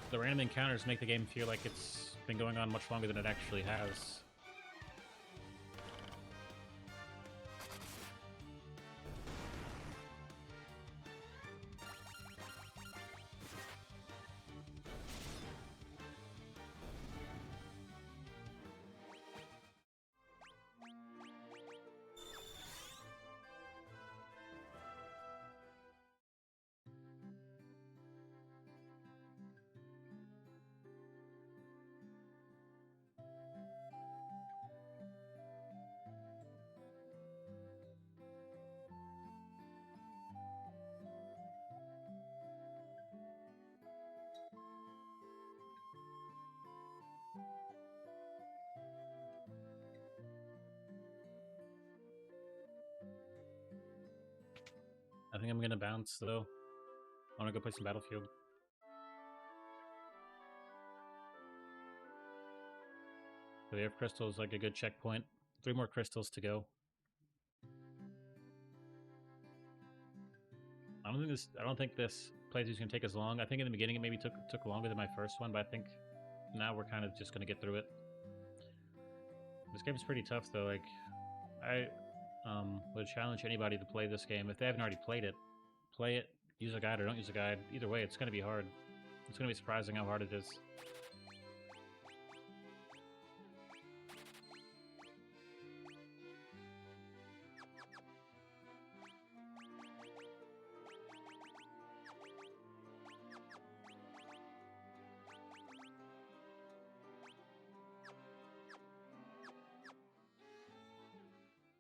The random encounters make the game feel like it's been going on much longer than it actually has. I think I'm gonna bounce though. I wanna go play some Battlefield. The Earth Crystal is like a good checkpoint. 3 more crystals to go. I don't think this playthrough's gonna take as long. I think in the beginning it maybe took longer than my first one, but I think now we're kind of just gonna get through it. This game's pretty tough though. Like, I would challenge anybody to play this game if they haven't already played it. Play it, use a guide or don't use a guide. Either way, it's gonna be hard. It's gonna be surprising how hard it is.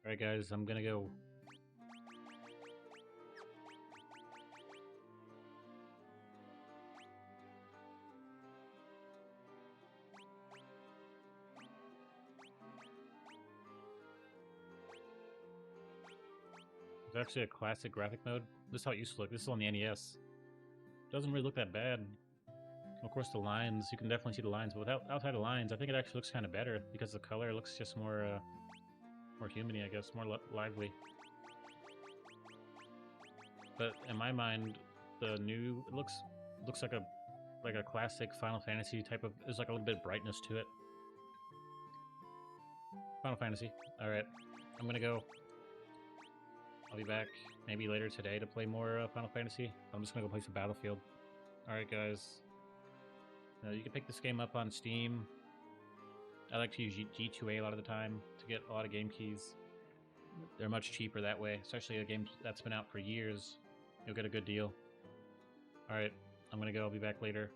Alright guys, I'm gonna go. It's actually a classic graphic mode. This is how it used to look. This is on the NES. Doesn't really look that bad. Of course, the lines, you can definitely see the lines, but without outside the lines, I think it actually looks kind of better because the color looks just more human-y, I guess, more lively. But in my mind, the new it looks like a classic Final Fantasy type of. There's like a little bit of brightness to it. Final Fantasy. All right, I'm gonna go. I'll be back maybe later today to play more Final Fantasy. I'm just gonna go play some Battlefield. All right, guys. You can pick this game up on Steam. I like to use G2A a lot of the time to get a lot of game keys. They're much cheaper that way, especially a game that's been out for years. You'll get a good deal. All right, I'm gonna go. I'll be back later.